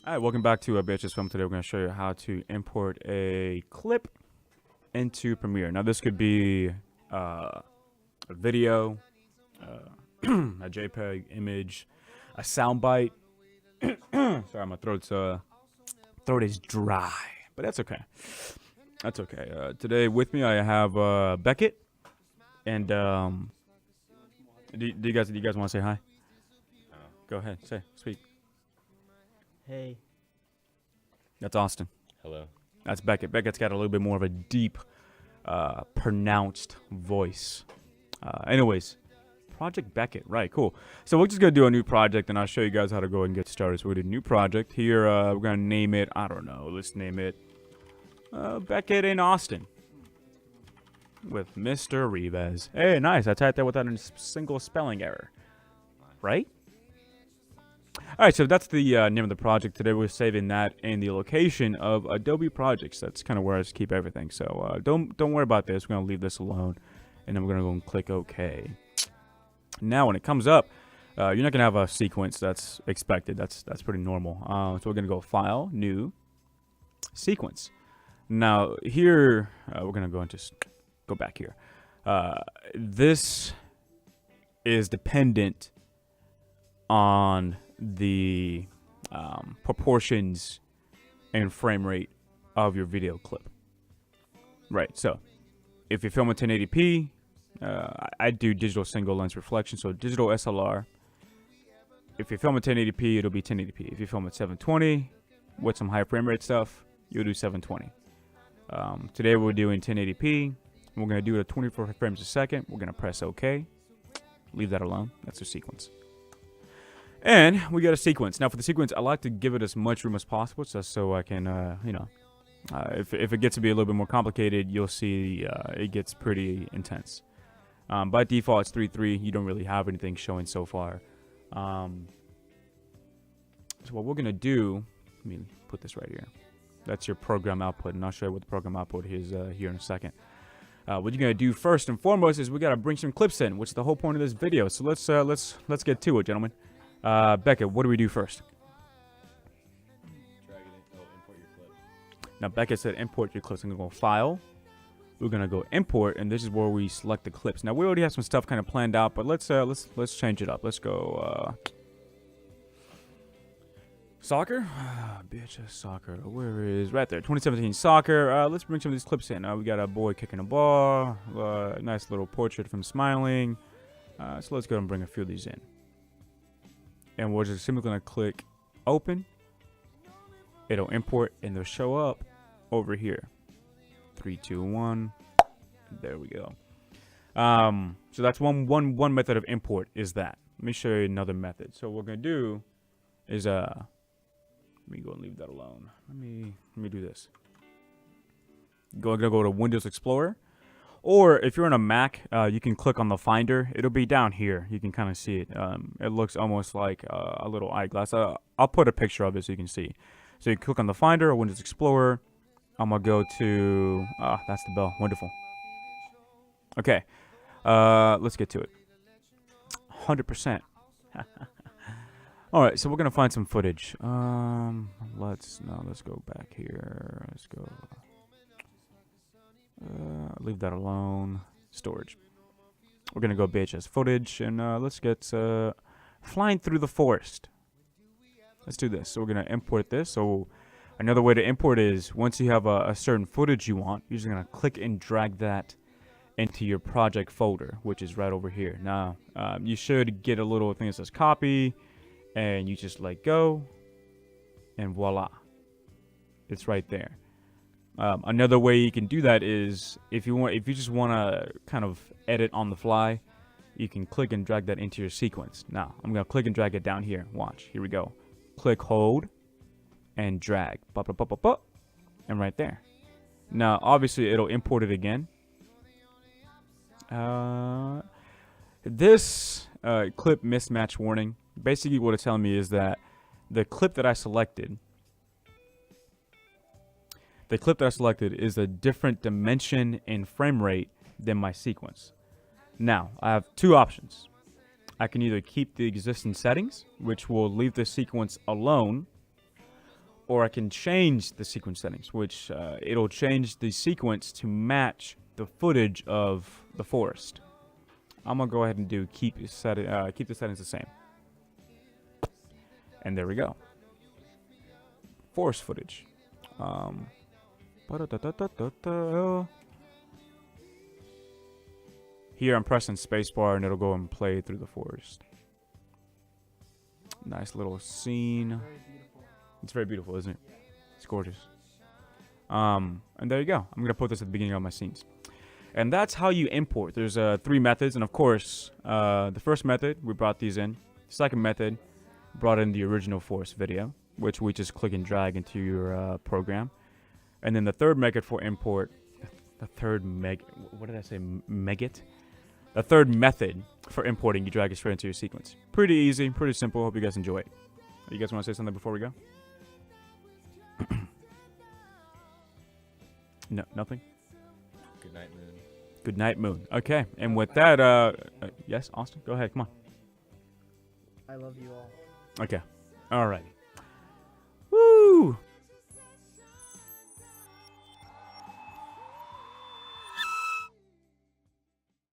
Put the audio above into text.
Alright, welcome back to BHS Film. Today we're going to show you how to import a clip into Premiere. Now this could be a video, a JPEG image, a soundbite. Sorry, my throat is dry, but that's okay. That's okay. Today with me I have Beckett, and do you guys want to say hi? Go ahead, speak. Hey. That's Austin. Hello. That's Beckett. Beckett's got a little bit more of a deep, pronounced voice. Anyways, Project Beckett. Right, cool. So we're just going to do a new project, and I'll show you guys how to go and get started. So we did a new project. Here, we're going to name it, I don't know, let's name it Beckett in Austin with Mr. Rivas. Hey, nice. I typed that without a single spelling error. Right? Alright, so that's the name of the project. Today we're saving that in the location of Adobe Projects. That's kind of where I just keep everything. So don't worry about this. We're going to leave this alone. And then we're going to go and click OK. Now when it comes up, you're not going to have a sequence that's expected. That's pretty normal. So we're going to go File, New, Sequence. Now here, we're going to go and just go back here. This is dependent on the proportions and frame rate of your video clip. Right, so if you film at 1080p, I do digital single lens reflection, so digital SLR. If you film at 1080p, it'll be 1080p. If you film at 720 with some high frame rate stuff, you'll do 720. Today we're doing 1080p. We're going to do it at 24 frames a second. We're going to press OK. Leave that alone. That's the sequence. And we got a sequence. Now for the sequence, I like to give it as much room as possible, just so I can, if it gets to be a little bit more complicated, you'll see it gets pretty intense. By default, it's 3:3. You don't really have anything showing so far. So what we're going to do, let me put this right here. That's your program output, and I'll show you what the program output is here in a second. What you're going to do first and foremost is we got to bring some clips in, which is the whole point of this video. So let's get to it, gentlemen. Beckett, what do we do first? Drag it in. Oh, import your clip. Now, Beckett said import your clips. I'm going to go File. We're going to go Import, and this is where we select the clips. Now, we already have some stuff kind of planned out, but let's change it up. Let's go soccer. Bitch, soccer. Where is right there? 2017 soccer. Let's bring some of these clips in. We got a boy kicking a ball. Nice little portrait of him smiling. So let's go and bring a few of these in. And we're just simply going to click Open. It'll import, and they'll show up over here. 3, 2, 1. There we go. So that's one method of import is that. Let me show you another method. So what we're going to do is, let me go and leave that alone. Let me do this. Gonna go to Windows Explorer. Or if you're on a Mac, you can click on the Finder. It'll be down here. You can kind of see it. It looks almost like a little eyeglass. I'll put a picture of it so you can see. So you click on the Finder or Windows Explorer. I'm going to go to... that's the bell. Wonderful. Okay. Let's get to it. 100%. Alright, so we're going to find some footage. Let's go back here. Let's go... leave that alone. Storage. We're going to go BHS footage, and let's get Flying Through the Forest. Let's do this. So we're going to import this. So another way to import is once you have a certain footage you want, you're just going to click and drag that into your project folder, which is right over here. Now, you should get a little thing that says copy, and you just let go, and voila. It's right there. Another way you can do that is if you just want to kind of edit on the fly, you can click and drag that into your sequence. Now, I'm going to click and drag it down here. Watch. Here we go. Click, hold, and drag. And right there. Now, obviously, it'll import it again. This clip mismatch warning, basically what it's telling me is that the clip that I selected is a different dimension and frame rate than my sequence. Now, I have two options. I can either keep the existing settings, which will leave the sequence alone, or I can change the sequence settings, which it'll change the sequence to match the footage of the forest. I'm gonna go ahead and do keep the settings the same. And there we go. Forest footage. Here I'm pressing spacebar and it'll go and play through the forest. Nice little scene. Very beautiful. It's very beautiful, isn't it? It's gorgeous. And there you go. I'm gonna put this at the beginning of my scenes. And that's how you import. There's 3 methods, and of course, the first method, we brought these in. Second method, brought in the original forest video, which we just click and drag into your program. And then the third method for import, the third method for importing, you drag it straight into your sequence. Pretty easy, pretty simple. Hope you guys enjoy it. You guys want to say something before we go? No, nothing? Good night, Moon. Good night, Moon. Okay, and with that, yes, Austin, go ahead, come on. I love you all. Okay, alrighty.